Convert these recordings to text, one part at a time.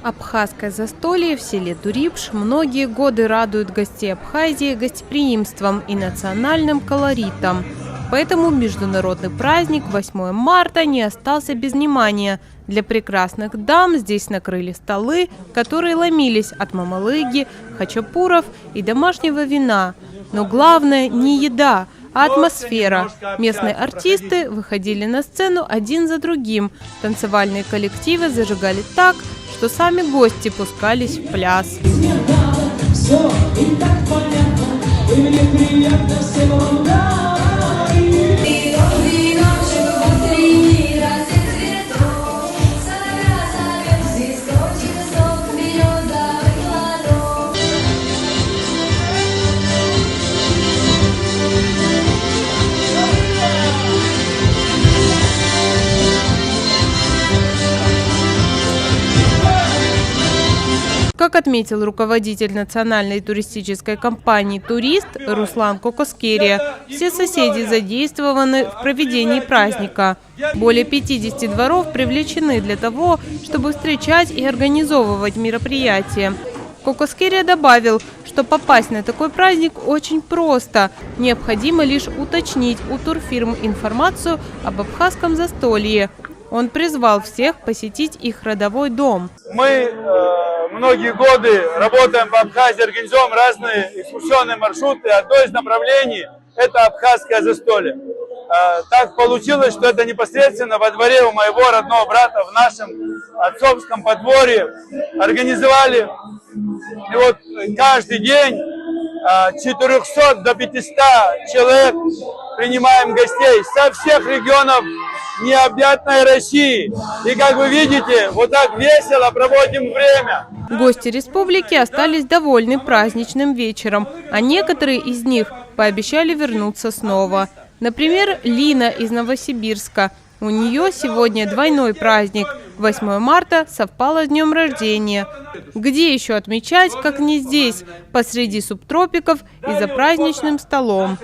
Абхазское застолье в селе Дурипш многие годы радует гостей Абхазии гостеприимством и национальным колоритом. Поэтому международный праздник 8 марта не остался без внимания. Для прекрасных дам здесь накрыли столы, которые ломились от мамалыги, хачапуров и домашнего вина. Но главное не еда, а атмосфера. Местные артисты выходили на сцену один за другим. Танцевальные коллективы зажигали так, что сами гости пускались в пляс. Как отметил руководитель национальной туристической компании «Турист» Руслан Кокоскерия, все соседи задействованы в проведении праздника. Более 50 дворов привлечены для того, чтобы встречать и организовывать мероприятия. Кокоскерия добавил, что попасть на такой праздник очень просто. Необходимо лишь уточнить у турфирм информацию об абхазском застолье. Он призвал всех посетить их родовой дом. Мы многие годы работаем по Абхазии, организуем разные экскурсионные маршруты. Одно из направлений – это абхазское застолье. Так получилось, что это непосредственно во дворе у моего родного брата в нашем отцовском подворье организовали. И вот каждый день 400 до 500 человек принимаем гостей со всех регионов необъятной России. И как вы видите, вот так весело проводим время. Гости республики остались довольны праздничным вечером, а некоторые из них пообещали вернуться снова. Например, Лина из Новосибирска. У нее сегодня двойной праздник. 8 марта совпало с днем рождения. Где еще отмечать, как не здесь, посреди субтропиков и за праздничным столом?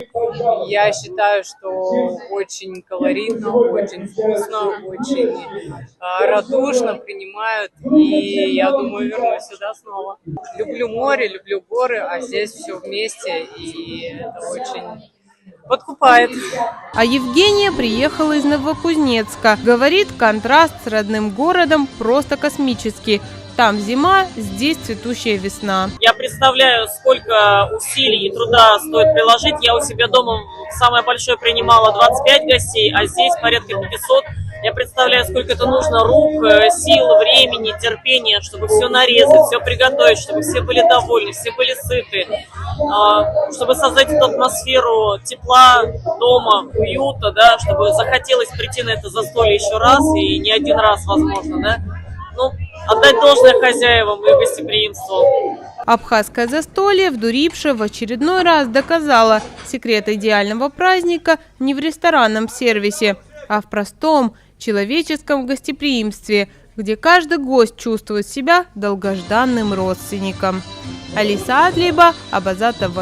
Я считаю, что очень колоритно, очень вкусно, очень радушно принимают. И я думаю, вернусь сюда снова. Люблю море, люблю горы, а здесь все вместе. И это очень подкупает. А Евгения приехала из Новокузнецка. Говорит, контраст с родным городом просто космический. Там зима, здесь цветущая весна. Я представляю, сколько усилий и труда стоит приложить. Я у себя дома самое большое принимала 25 гостей, а здесь порядка 500. Я представляю, сколько это нужно рук, сил, времени, терпения, чтобы все нарезать, все приготовить, чтобы все были довольны, все были сыты, чтобы создать эту атмосферу тепла дома, уюта, да, чтобы захотелось прийти на это застолье еще раз и не один раз, возможно, да. Ну, отдать должное хозяевам и гостеприимству. Абхазское застолье в Дурипше в очередной раз доказало, секрет идеального праздника не в ресторанном сервисе, а в простом человеческом гостеприимстве, где каждый гость чувствует себя долгожданным родственником. Алиса Адлиба, Абаза ТВ.